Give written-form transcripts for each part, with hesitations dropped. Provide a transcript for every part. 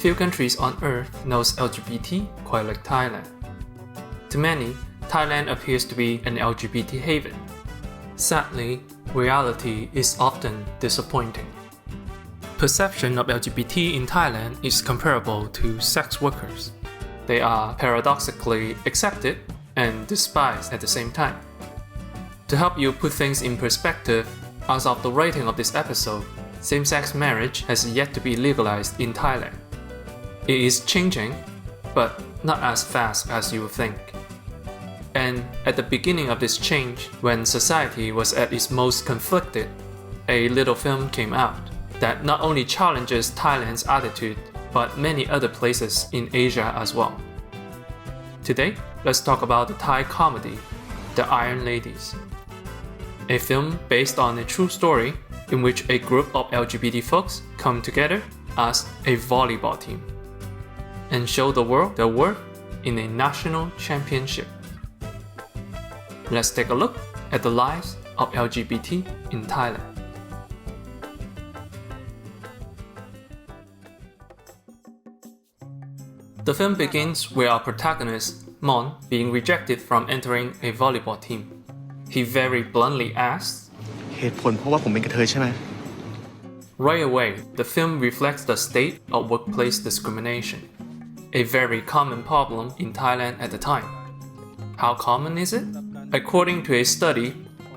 Few countries on earth knows LGBT quite like Thailand. To many, Thailand appears to be an LGBT haven. Sadly, reality is often disappointing. Perception of LGBT in Thailand is comparable to sex workers. They are paradoxically accepted and despised at the same time. To help you put things in perspective, as of the writing of this episode, same-sex marriage has yet to be legalized in Thailand. It is changing, but not as fast as you would think. And at the beginning of this change, when society was at its most conflicted, a little film came out that not only challenges Thailand's attitude, but many other places in Asia as well. Today, let's talk about the Thai comedy, The Iron Ladies. A film based on a true story in which a group of LGBT folks come together as a volleyball team and show the world their worth in a national championship. Let's take a look at the lives of LGBT in Thailand. The film begins with our protagonist, Mon, being rejected from entering a volleyball team. He very bluntly asks, เหตุผลเพราะว่าผมเป็นกระเทยใช่ไหม Right away, the film reflects the state of workplace discrimination, a very common problem in Thailand at the time. How common is it? According to a study,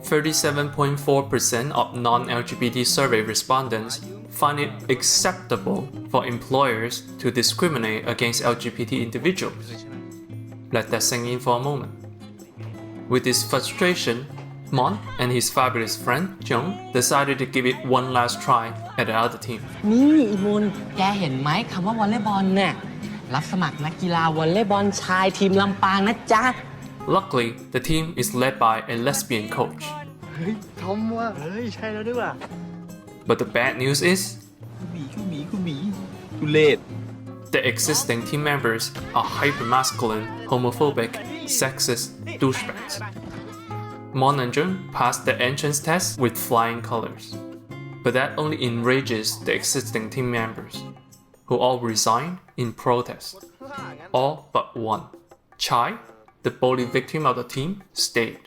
37.4% of non-LGBT survey respondents find it acceptable for employers to discriminate against LGBT individuals. Let that sink in for a moment. With this frustration, Mon and his fabulous friend Jung decided to give it one last try at the other team. นี่อีมูลแกเห็นไหมคำว่าวอลเลย์บอลเนี่ยรับสมัครนักกีฬาวอลเลย์บอลชายทีมลำปางนะจ๊ะ Luckily, the team is led by a lesbian coach. เฮ้ยทอมว่ะเฮ้ยใช่แล้วด้วยว่ะ But the bad news is, ทุเรศ the existing team members are hypermasculine, homophobic, sexist douchebags. Mon and Jung passed the entrance test with flying colors. But that only enrages the existing team members, who all resigned in protest. All but one. Chai, the bully victim of the team, stayed.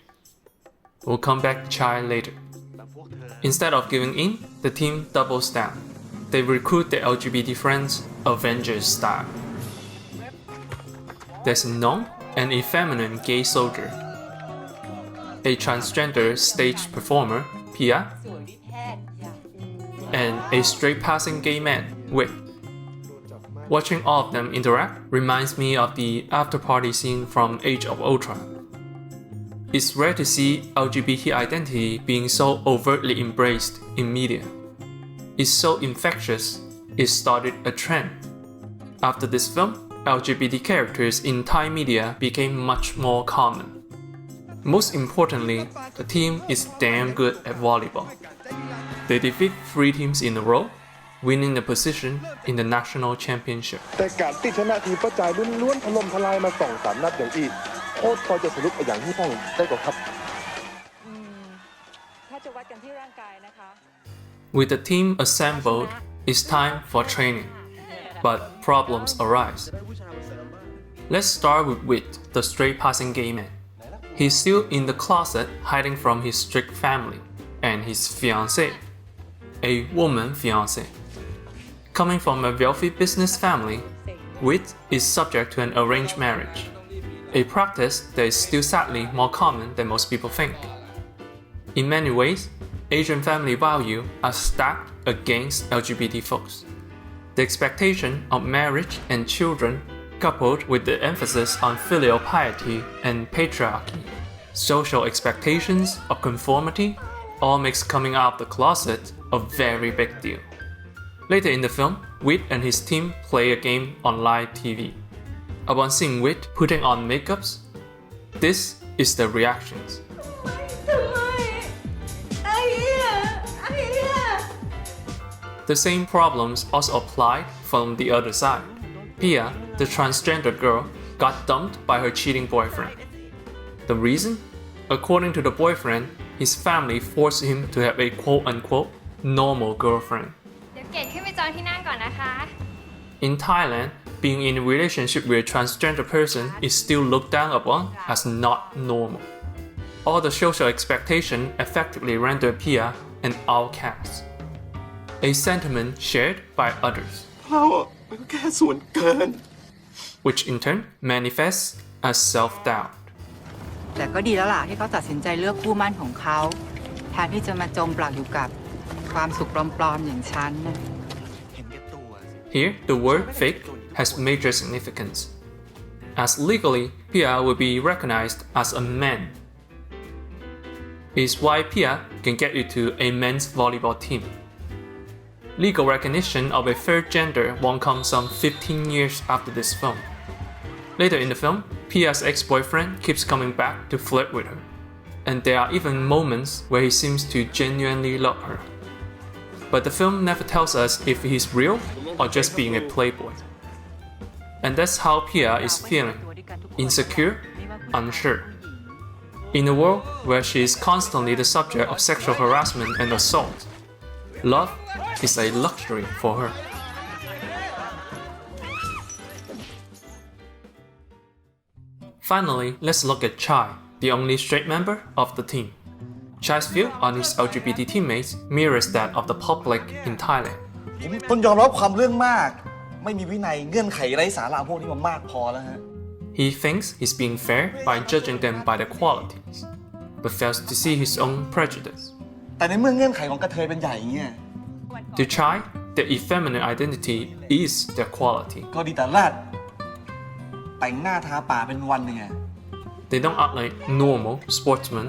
We'll come back to Chai later. Instead of giving in, the team doubles down. They recruit their LGBT friends Avengers style. There's a known and effeminate gay soldier, a transgender stage performer, Pia, and a straight-passing gay man, Wit. Watching all of them interact reminds me of the after-party scene from Age of Ultron. It's rare to see LGBT identity being so overtly embraced in media. It's so infectious, it started a trend. After this film, LGBT characters in Thai media became much more common. Most importantly, the team is damn good at volleyball. They defeat 3 teams in a row, winning the position in the national championship. แต่การที่ชนะทีมประจายล้วนๆถล่มทลายมา2-3 นัดอย่างอีกโค้ชพอจะสรุปอย่างที่ต้องได้กว่าครับ With the team assembled, it's time for training. But problems arise. Let's start with Wit, the straight-passing gay man. He's still in the closet hiding from his strict family and his fiancée, a woman fiancée. Coming from a wealthy business family, Wit is subject to an arranged marriage, a practice that is still sadly more common than most people think. In many ways, Asian family values are stacked against LGBT folks. The expectation of marriage and children, coupled with the emphasis on filial piety and patriarchy, social expectations of conformity, all makes coming out of the closet a very big deal. Later in the film, Wit and his team play a game on live TV. Upon seeing Wit putting on makeups, this is the reactions. The same problems also applied from the other side. Pia, the transgender girl, got dumped by her cheating boyfriend. The reason? According to the boyfriend, his family forced him to have a quote-unquote normal girlfriend. เดี๋ยวเกดขึ้นไปจองที่นั่งก่อนนะคะ In Thailand, being in a relationship with a transgender person is still looked down upon as not normal. All the social expectations effectively render Pia an outcast, a sentiment shared by others, เราอะมันก็แค่ส่วนเกิน which in turn manifests as self-doubt. แต่ก็ดีแล้วล่ะที่เขาตัดสินใจเลือกคู่มั่นของเขาแทนที่จะมาจมปลักอยู่กับความสุขปลอมๆอย่างฉันนะ Here, the word fake has major significance, as legally, Pia will be recognized as a man. It is why Pia can get into a men's volleyball team. Legal recognition of a third gender won't come some 15 years after this film. Later in the film, Pia's ex-boyfriend keeps coming back to flirt with her, and there are even moments where he seems to genuinely love her. But the film never tells us if he's real or just being a playboy. And that's how Pia is feeling, insecure, unsure. In a world where she is constantly the subject of sexual harassment and assault, love is a luxury for her. Finally, let's look at Chai, the only straight member of the team. Chai's view on his LGBT teammates mirrors that of the public in Thailand. ผมต้องยอมรับความเรื่องมากไม่มีวินัยเงื่อนไขไร้สาระพวกนี้มันมากพอแล้วฮะ He thinks he's being fair by judging them by their qualities, but fails to see his own prejudice. แต่ในเมื่อเงื่อนไขของกระเทยเป็นใหญ่อย่างเงี้ย To Chai, their effeminate identity is their quality. ก็ดีแต่แรกแต่งหน้าทาปากเป็นวันหนึ่งไง They don't act like normal sportsmen,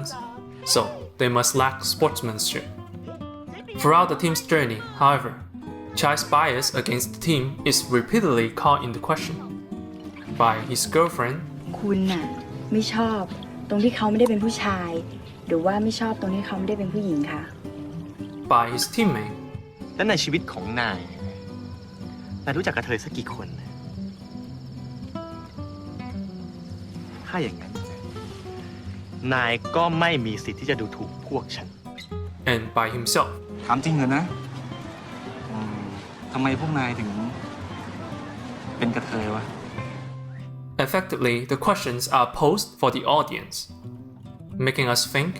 so they must lack sportsmanship. Throughout the team's journey, however, Chai's bias against the team is repeatedly called into question by his girlfriend. คุณน่ะไม่ชอบตรงที่เขาไม่ได้เป็นผู้ชายหรือว่าไม่ชอบตรงที่เขาไม่ได้เป็นผู้หญิงค่ะ By his teammate. และในชีวิตของนายรู้จักกระเทยสักกี่คน ถ้าอย่างนั้นนายก็ไม่มีสิทธิ์ที่จะดูถูกพวกฉัน And by himself. ถามจริงเหรอนะทำไมพวกนายถึงเป็นกระเทยวะ Effectively, the questions are posed for the audience, making us think,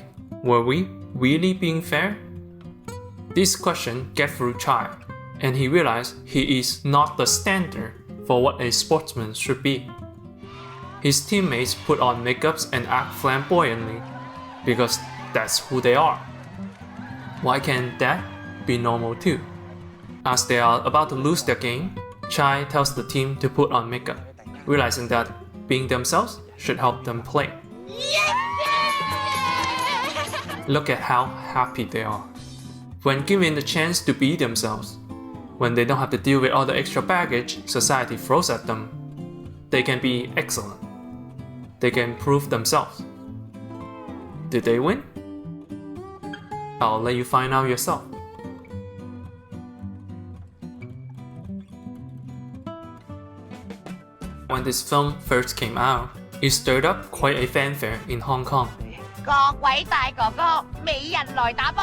were we really being fair? This question gets through Chai, and he realized he is not the standard for what a sportsman should be. His teammates put on makeups and act flamboyantly because that's who they are. Why can't that be normal too? As they are about to lose their game, Chai tells the team to put on makeup, realizing that being themselves should help them play. Look at how happy they are. When given the chance to be themselves, when they don't have to deal with all the extra baggage society throws at them, they can be excellent. They can prove themselves. Did they win? I'll let you find out yourself. When this film first came out, it stirred up quite a fanfare in Hong Kong. 各位大哥哥，美人來打波。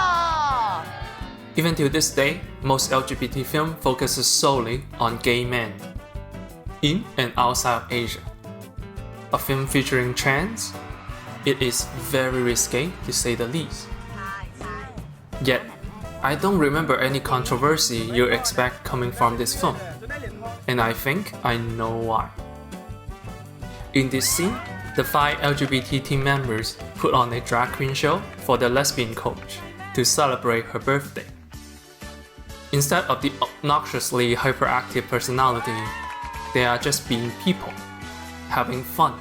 Even till this day, most LGBT film focuses solely on gay men, in and outside of Asia. A film featuring trans, it is very risque to say the least. Yet, I don't remember any controversy you expect coming from this film, and I think I know why. In this scene, the 5 LGBT team members put on a drag queen show for their lesbian coach to celebrate her birthday. Instead of the obnoxiously hyperactive personality, they are just being people, having fun.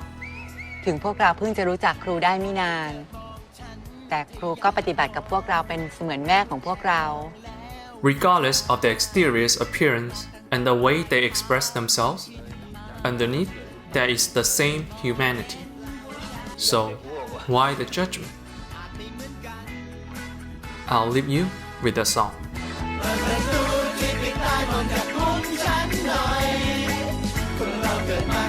ถึงพวกเราเพิ่งจะรู้จักครูได้ไม่นานแต่ครูก็ปฏิบัติกับพวกเราเป็นเสมือนแม่ของพวกเรา Regardless of their exterior appearance and the way they express themselves, underneath there is the same humanity. So, why the judgment? I'll leave you with the song. คนเราเกิดมา